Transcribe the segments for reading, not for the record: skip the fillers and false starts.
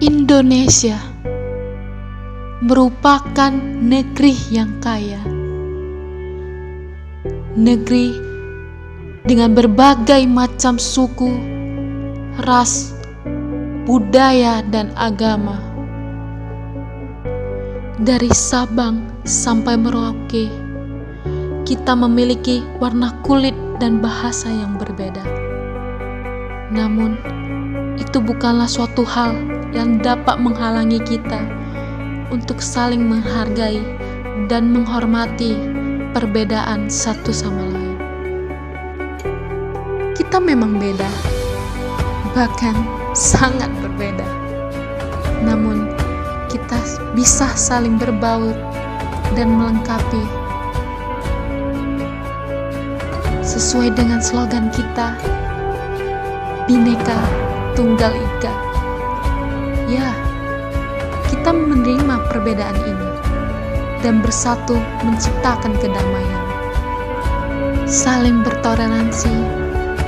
Indonesia merupakan negeri yang kaya, negeri dengan berbagai macam suku, ras, budaya, dan agama. Dari Sabang sampai Merauke, kita memiliki warna kulit dan bahasa yang berbeda. Namun, itu bukanlah suatu hal yang dapat menghalangi kita untuk saling menghargai dan menghormati perbedaan satu sama lain. Kita memang beda, bahkan sangat berbeda. Namun, kita bisa saling berbaur dan melengkapi sesuai dengan slogan kita, Bhinneka Tunggal Ika. Ya, kita menerima perbedaan ini dan bersatu menciptakan kedamaian. Saling bertoleransi,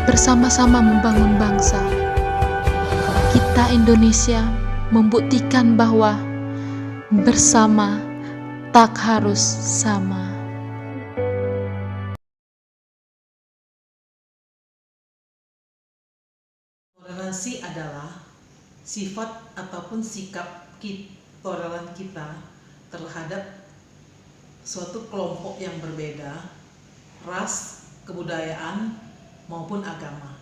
bersama-sama membangun bangsa. Kita Indonesia membuktikan bahwa bersama tak harus sama. Toleransi adalah sifat ataupun sikap toleran kita terhadap suatu kelompok yang berbeda, ras, kebudayaan, maupun agama.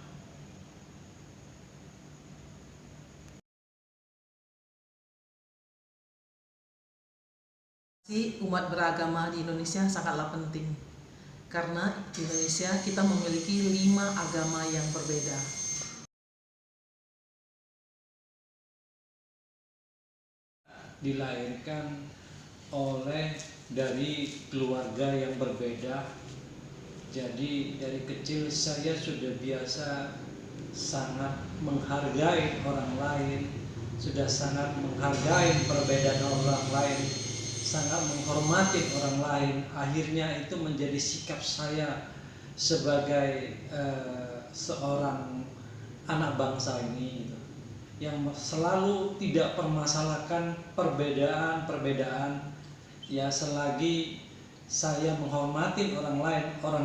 Umat beragama di Indonesia sangatlah penting, karena di Indonesia kita memiliki 5 agama yang berbeda. Dilahirkan dari keluarga yang berbeda. Jadi dari kecil saya sudah biasa sangat menghargai orang lain, sudah sangat menghargai perbedaan orang lain, sangat menghormati orang lain. Akhirnya itu menjadi sikap saya sebagai seorang anak bangsa ini, yang selalu tidak permasalahkan perbedaan. Ya, selagi saya menghormati orang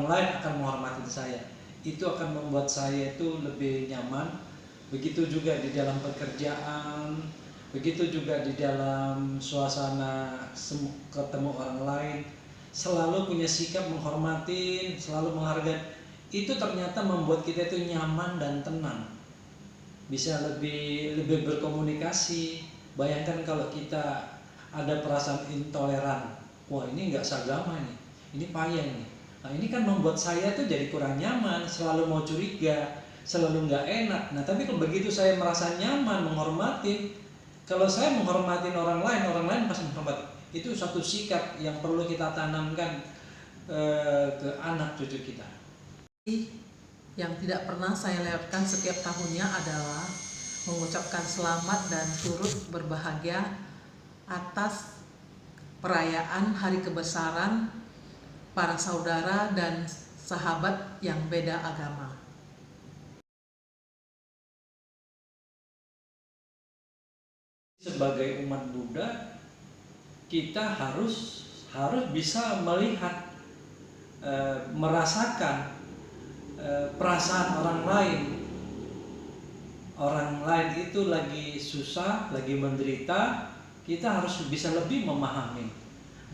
lain akan menghormati saya. Itu akan membuat saya itu lebih nyaman. Begitu juga di dalam pekerjaan, begitu juga di dalam suasana ketemu orang lain, selalu punya sikap menghormati, selalu menghargai. Itu ternyata membuat kita itu nyaman dan tenang, bisa lebih berkomunikasi. Bayangkan kalau kita ada perasaan intoleran, wah ini nggak seagama nih, ini payah nih. Nah ini kan membuat saya tuh jadi kurang nyaman, selalu mau curiga, selalu nggak enak. Nah tapi kalau begitu saya merasa nyaman, menghormati. Kalau saya menghormati orang lain pasti menghormati. Itu satu sikap yang perlu kita tanamkan ke anak cucu kita. Yang tidak pernah saya lewatkan setiap tahunnya adalah mengucapkan selamat dan turut berbahagia atas perayaan hari kebesaran para saudara dan sahabat yang beda agama. Sebagai umat Buddha, kita harus bisa melihat, merasakan perasaan orang lain. Orang lain itu lagi susah, lagi menderita, kita harus bisa lebih memahami.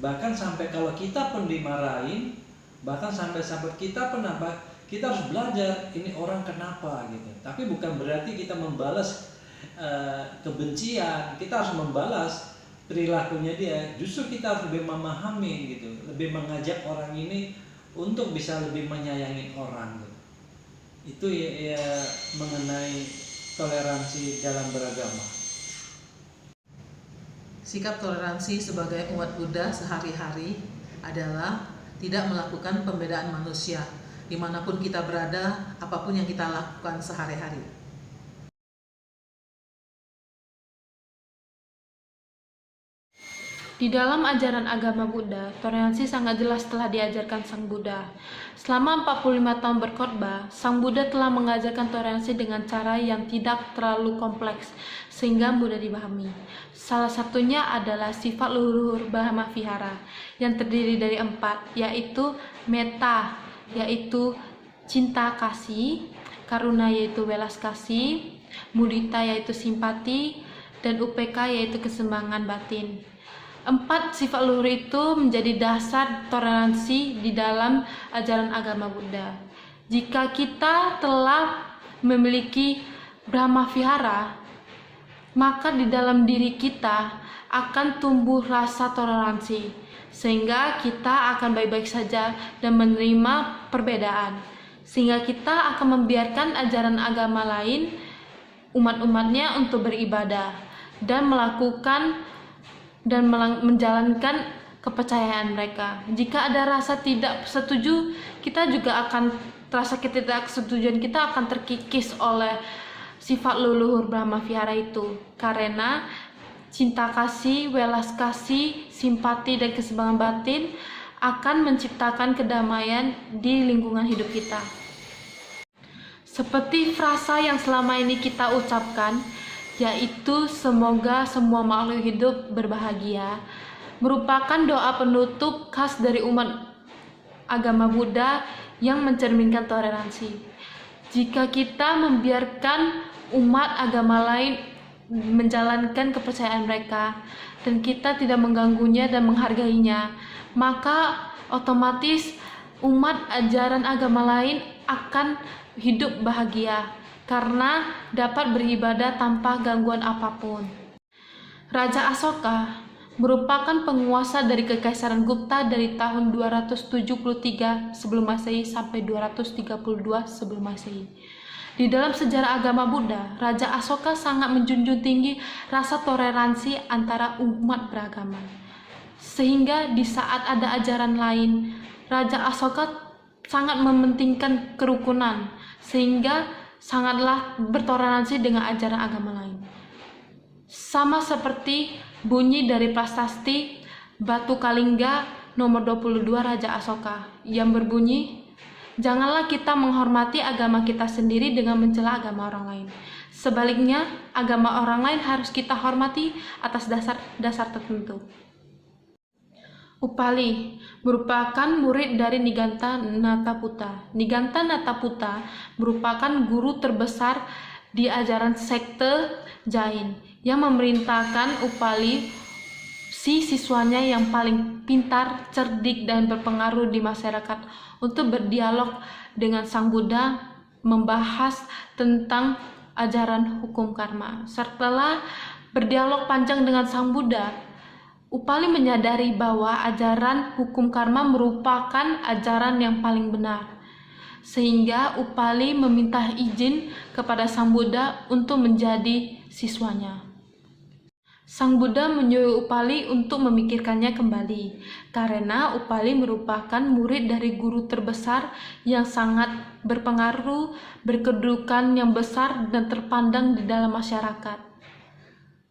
Bahkan sampai kalau kita pun dimarahin, bahkan sampai kita pun kita harus belajar ini orang kenapa gitu. Tapi bukan berarti kita membalas kebencian, kita harus membalas perilakunya dia. Justru kita harus lebih memahami gitu, lebih mengajak orang ini untuk bisa lebih menyayangi orang gitu. Itu ya mengenai toleransi dalam beragama. Sikap toleransi sebagai umat Buddha sehari-hari adalah tidak melakukan pembedaan manusia dimanapun kita berada, apapun yang kita lakukan sehari-hari. Di dalam ajaran agama Buddha, toleransi sangat jelas telah diajarkan Sang Buddha. Selama 45 tahun berkhotbah, Sang Buddha telah mengajarkan toleransi dengan cara yang tidak terlalu kompleks, sehingga mudah dipahami. Salah satunya adalah sifat luhur Brahma Vihara, yang terdiri dari 4, yaitu metta, yaitu cinta kasih, karuna yaitu welas kasih, mudita yaitu simpati, dan upeka yaitu keseimbangan batin. 4 sifat luhur itu menjadi dasar toleransi di dalam ajaran agama Buddha. Jika kita telah memiliki Brahma Vihara, maka di dalam diri kita akan tumbuh rasa toleransi, sehingga kita akan baik-baik saja dan menerima perbedaan, sehingga kita akan membiarkan ajaran agama lain, umat-umatnya untuk beribadah dan menjalankan kepercayaan mereka. Jika ada rasa tidak setuju, kita juga akan rasa ketidaksetujuan kita akan terkikis oleh sifat leluhur Brahma Vihara itu, karena cinta kasih, welas kasih, simpati, dan keseimbangan batin akan menciptakan kedamaian di lingkungan hidup kita. Seperti frasa yang selama ini kita ucapkan, yaitu semoga semua makhluk hidup berbahagia, merupakan doa penutup khas dari umat agama Buddha yang mencerminkan toleransi. Jika kita membiarkan umat agama lain menjalankan kepercayaan mereka dan kita tidak mengganggunya dan menghargainya, maka otomatis umat ajaran agama lain akan hidup bahagia karena dapat beribadah tanpa gangguan apapun. Raja Asoka merupakan penguasa dari Kekaisaran Gupta dari tahun 273 sebelum Masehi sampai 232 sebelum Masehi. Di dalam sejarah agama Buddha, Raja Asoka sangat menjunjung tinggi rasa toleransi antara umat beragama. Sehingga di saat ada ajaran lain, Raja Asoka sangat mementingkan kerukunan, sehingga sangatlah bertoleransi dengan ajaran agama lain. Sama seperti bunyi dari prasasti Batu Kalingga nomor 22 Raja Asoka yang berbunyi, janganlah kita menghormati agama kita sendiri dengan mencela agama orang lain. Sebaliknya, agama orang lain harus kita hormati atas dasar tertentu. Upali merupakan murid dari Niganta Nataputa. Niganta Nataputa merupakan guru terbesar di ajaran sekte Jain yang memerintahkan Upali, si siswanya yang paling pintar, cerdik, dan berpengaruh di masyarakat, untuk berdialog dengan Sang Buddha membahas tentang ajaran hukum karma. Setelah berdialog panjang dengan Sang Buddha, Upali menyadari bahwa ajaran hukum karma merupakan ajaran yang paling benar. Sehingga Upali meminta izin kepada Sang Buddha untuk menjadi siswanya. Sang Buddha menyuruh Upali untuk memikirkannya kembali, karena Upali merupakan murid dari guru terbesar yang sangat berpengaruh, berkedudukan yang besar dan terpandang di dalam masyarakat.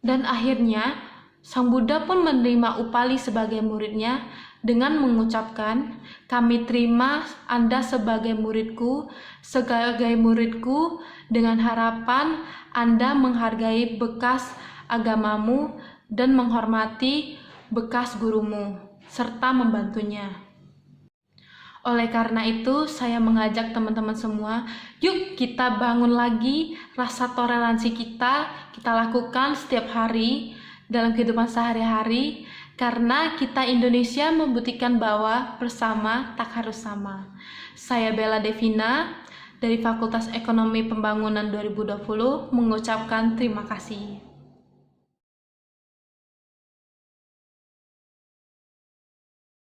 Dan akhirnya, Sang Buddha pun menerima Upali sebagai muridnya dengan mengucapkan, kami terima Anda sebagai muridku dengan harapan Anda menghargai bekas agamamu dan menghormati bekas gurumu, serta membantunya. Oleh karena itu, saya mengajak teman-teman semua, yuk kita bangun lagi rasa toleransi kita lakukan setiap hari dalam kehidupan sehari-hari, karena kita Indonesia membuktikan bahwa bersama tak harus sama. Saya Bella Devina dari Fakultas Ekonomi Pembangunan 2020 mengucapkan terima kasih.